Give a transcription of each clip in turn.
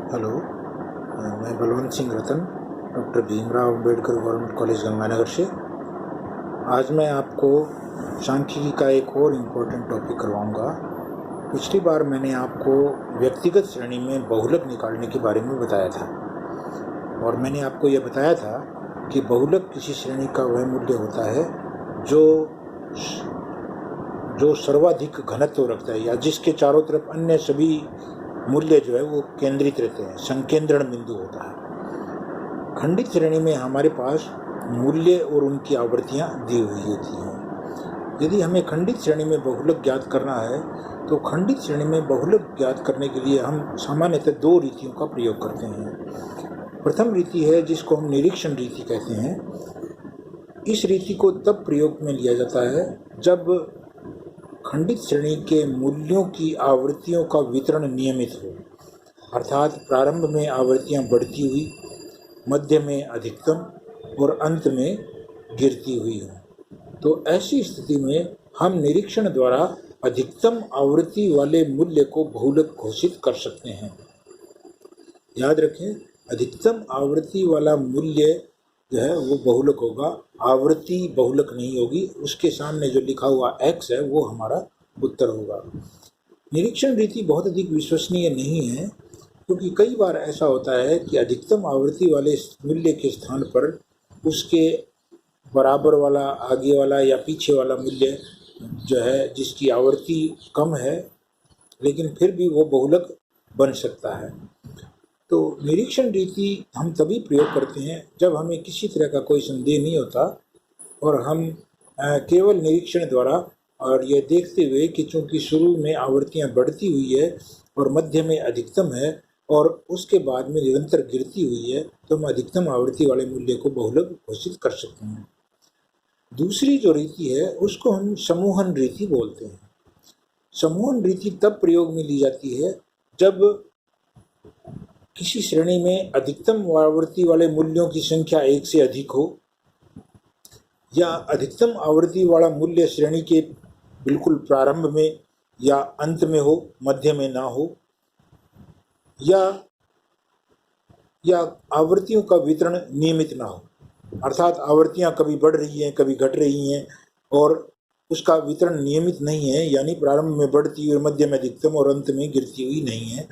Hello, मैं Balwant Singh Ratan, doctor Bhimrao Ambedkar government college Ganganagar से। आज मैं आपको सांख्यिकी का एक और इम्पोर्टेंट टॉपिक करवाऊंगा। पिछली बार मैंने आपको व्यक्तिगत श्रेणी में बहुलक निकालने के बारे में बताया था और मैंने आपको यह बताया था कि बहुलक किसी श्रेणी का वह मूल्य होता है जो सर्वाधिक घनत्व रखता है या जिसके चारों तरफ अन्य सभी मूल्य जो है वो केंद्रित रहते हैं, संकेंद्रण बिंदु होता है। खंडित श्रेणी में हमारे पास मूल्य और उनकी आवृत्तियां दी हुई होती हैं। यदि हमें खंडित श्रेणी में बहुलक ज्ञात करना है तो खंडित श्रेणी में बहुलक ज्ञात करने के लिए हम सामान्यतः दो रीतियों का प्रयोग करते हैं। प्रथम रीति है जिसको हम निरीक्षण रीति कहते हैं। इस रीति को तब प्रयोग में लिया जाता है जब खंडित श्रेणी के मूल्यों की आवृत्तियों का वितरण नियमित हो, अर्थात प्रारंभ में आवृत्तियां बढ़ती हुई, मध्य में अधिकतम और अंत में गिरती हुई हो। तो ऐसी स्थिति में हम निरीक्षण द्वारा अधिकतम आवृत्ति वाले मूल्य को बहुलक घोषित कर सकते हैं। याद रखें, अधिकतम आवृत्ति वाला मूल्य जो है वो बहुलक होगा, आवृत्ति बहुलक नहीं होगी। उसके सामने जो लिखा हुआ x है वो हमारा उत्तर होगा। निरीक्षण रीति बहुत अधिक विश्वसनीय नहीं है क्योंकि कई बार ऐसा होता है कि अधिकतम आवृत्ति वाले मूल्य के स्थान पर उसके बराबर वाला, आगे वाला या पीछे वाला मूल्य जो है जिसकी आवृत्ति कम है लेकिन फिर भी वो बहुलक बन सकता है। तो निरीक्षण रीति हम तभी प्रयोग करते हैं जब हमें किसी तरह का कोई संदेह नहीं होता और हम केवल निरीक्षण द्वारा और यह देखते हुए कि चूँकि शुरू में आवृत्तियाँ बढ़ती हुई है और मध्य में अधिकतम है और उसके बाद में निरंतर गिरती हुई है तो हम अधिकतम आवृत्ति वाले मूल्य को बहुलक घोषित कर सकते हैं। दूसरी जो रीति है उसको हम समूहन रीति बोलते हैं। समूहन रीति तब प्रयोग में ली जाती है जब किसी श्रेणी में अधिकतम आवृत्ति वाले मूल्यों की संख्या एक से अधिक हो या अधिकतम आवृत्ति वाला मूल्य श्रेणी के बिल्कुल प्रारंभ में या अंत में हो, मध्य में ना हो, या आवृत्तियों का वितरण नियमित ना हो, अर्थात आवृत्तियां कभी बढ़ रही हैं कभी घट रही हैं और उसका वितरण नियमित नहीं है, यानी प्रारंभ में बढ़ती हुई, मध्य में अधिकतम और अंत में गिरती हुई नहीं है।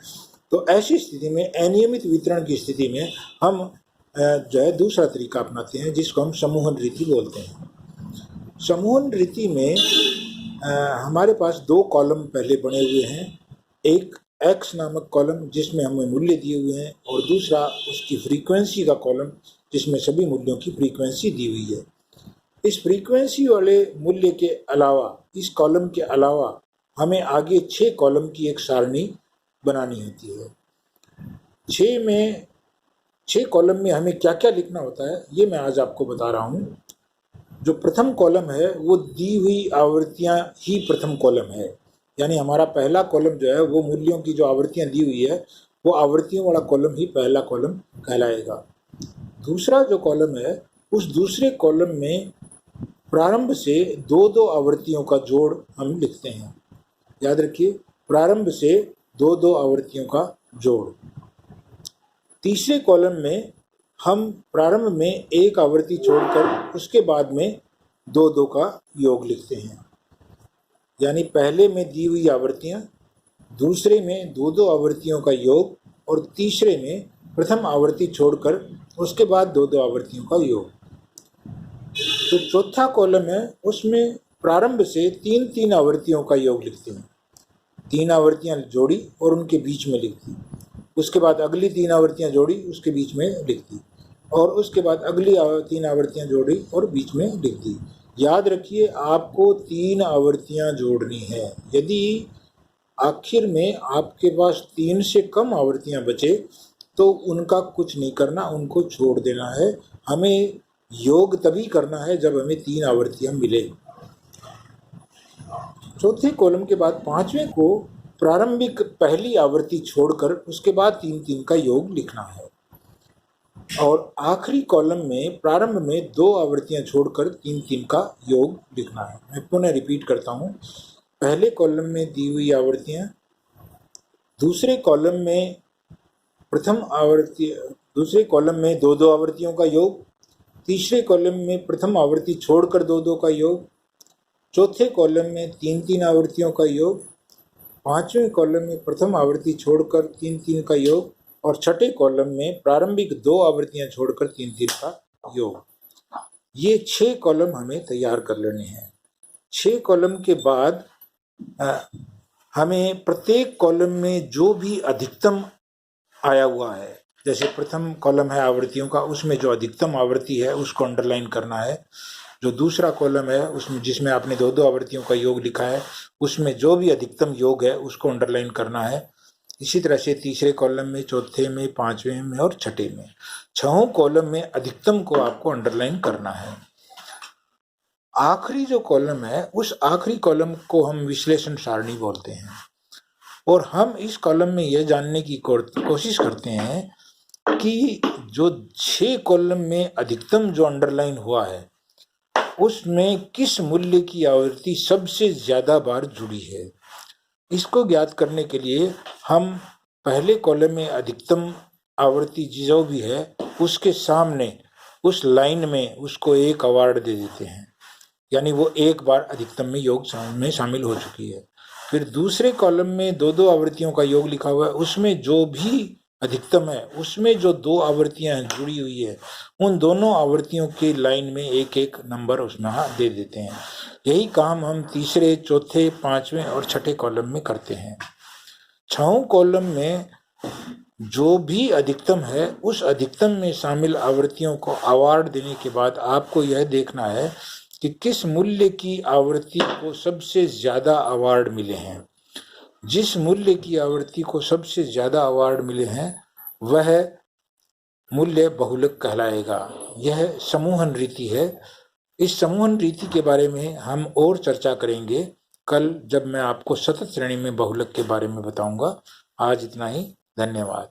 तो ऐसी स्थिति में अनियमित वितरण की स्थिति में हम जो है दूसरा तरीका अपनाते हैं जिसको हम समूहन रीति बोलते हैं। समूहन रीति में हमारे पास दो कॉलम पहले बने हुए हैं, एक x नामक कॉलम जिसमें हमें मूल्य दिए हुए हैं और दूसरा उसकी फ्रीक्वेंसी का कॉलम जिसमें सभी मूल्यों की फ्रीक्वेंसी दी हुई है। इस फ्रीक्वेंसी वाले मूल्य के अलावा, इस कॉलम के अलावा हमें आगे 6 कॉलम की एक सारणी बनानी होती है। 6 कॉलम में हमें क्या क्या लिखना होता है ये मैं आज आपको बता रहा हूँ। जो प्रथम कॉलम है वो दी हुई आवृत्तियाँ ही प्रथम कॉलम है, यानी हमारा पहला कॉलम जो है वो मूल्यों की जो आवृत्तियाँ दी हुई है वो आवृत्तियों वाला कॉलम ही पहला कॉलम कहलाएगा। दूसरा जो कॉलम है उस दूसरे कॉलम में प्रारंभ से दो आवृत्तियों का जोड़ हम लिखते हैं। याद रखिए, प्रारंभ से दो आवृत्तियों का जोड़। तीसरे कॉलम में हम प्रारंभ में एक आवृत्ति छोड़कर उसके बाद में दो का योग लिखते हैं, यानी पहले में दी हुई आवृत्तियां, दूसरे में दो आवृत्तियों का योग और तीसरे में प्रथम आवृत्ति छोड़कर उसके बाद दो आवृत्तियों का योग। तो चौथा कॉलम है उसमें प्रारंभ से तीन आवृत्तियों का योग लिखते हैं, 3 आवृत्तियां जोड़ी और उनके बीच में लिख दी, उसके बाद अगली 3 आवृत्तियां जोड़ी उसके बीच में लिख दी और उसके बाद अगली 3 आवृत्तियां जोड़ी और बीच में लिख दी। याद रखिए, आपको 3 आवृत्तियां जोड़नी है। यदि आखिर में आपके पास 3 से कम आवृत्तियां बचे तो उनका कुछ नहीं करना, उनको छोड़ देना है। हमें योग तभी करना है जब हमें 3 आवृत्तियां मिले। चौथे कॉलम के बाद पांचवें को प्रारंभिक पहली आवृत्ति छोड़कर उसके बाद 3 का योग लिखना है और आखिरी कॉलम में प्रारंभ में 2 आवृत्तियां छोड़कर 3 का योग लिखना है। मैं पुनः रिपीट करता हूँ, पहले कॉलम में दी हुई आवृत्तियां, दूसरे कॉलम में प्रथम आवृत्ति, दूसरे कॉलम में दो दो आवृत्तियों का योग, तीसरे कॉलम में प्रथम आवृत्ति छोड़कर दो दो का योग, चौथे कॉलम में तीन तीन आवृत्तियों का योग, पांचवें कॉलम में प्रथम आवृत्ति छोड़कर तीन तीन का योग और छठे कॉलम में प्रारंभिक दो आवृत्तियां छोड़कर तीन तीन का योग। ये 6 कॉलम हमें तैयार कर लेने हैं। 6 कॉलम के बाद हमें प्रत्येक कॉलम में जो भी अधिकतम आया हुआ है, जैसे प्रथम कॉलम है आवृत्तियों का, उसमें जो अधिकतम आवृत्ति है उसको अंडरलाइन करना है। जो दूसरा कॉलम है उसमें जिसमें आपने दो दो आवृत्तियों का योग लिखा है, उसमें जो भी अधिकतम योग है उसको अंडरलाइन करना है। इसी तरह से तीसरे कॉलम में, चौथे में, पांचवें में और छठे में, 6 कॉलम में अधिकतम को आपको अंडरलाइन करना है। आखिरी जो कॉलम है उस आखिरी कॉलम को हम विश्लेषण सारणी बोलते हैं और हम इस कॉलम में यह जानने की कोशिश करते हैं कि जो 6 कॉलम में अधिकतम जो अंडरलाइन हुआ है उसमें किस मूल्य की आवृत्ति सबसे ज्यादा बार जुड़ी है। इसको ज्ञात करने के लिए हम पहले कॉलम में अधिकतम आवृत्ति जो भी है उसके सामने उस लाइन में उसको एक अवार्ड दे देते हैं, यानी वो एक बार अधिकतम में योग में शामिल हो चुकी है। फिर दूसरे कॉलम में दो दो आवृत्तियों का योग लिखा हुआ है, उसमें जो भी अधिकतम है उसमें जो दो आवृत्तियां जुड़ी हुई है उन दोनों आवृत्तियों की लाइन में एक एक नंबर उसमें दे देते हैं। यही काम हम तीसरे, चौथे, पांचवें और छठे कॉलम में करते हैं। 6 कॉलम में जो भी अधिकतम है उस अधिकतम में शामिल आवृत्तियों को अवार्ड देने के बाद आपको यह देखना है कि किस मूल्य की आवृत्ति को सबसे ज्यादा अवार्ड मिले हैं। जिस मूल्य की आवृत्ति को सबसे ज्यादा अवार्ड मिले हैं वह मूल्य बहुलक कहलाएगा। यह समूहन रीति है। इस समूहन रीति के बारे में हम और चर्चा करेंगे कल, जब मैं आपको सतत श्रेणी में बहुलक के बारे में बताऊंगा। आज इतना ही, धन्यवाद।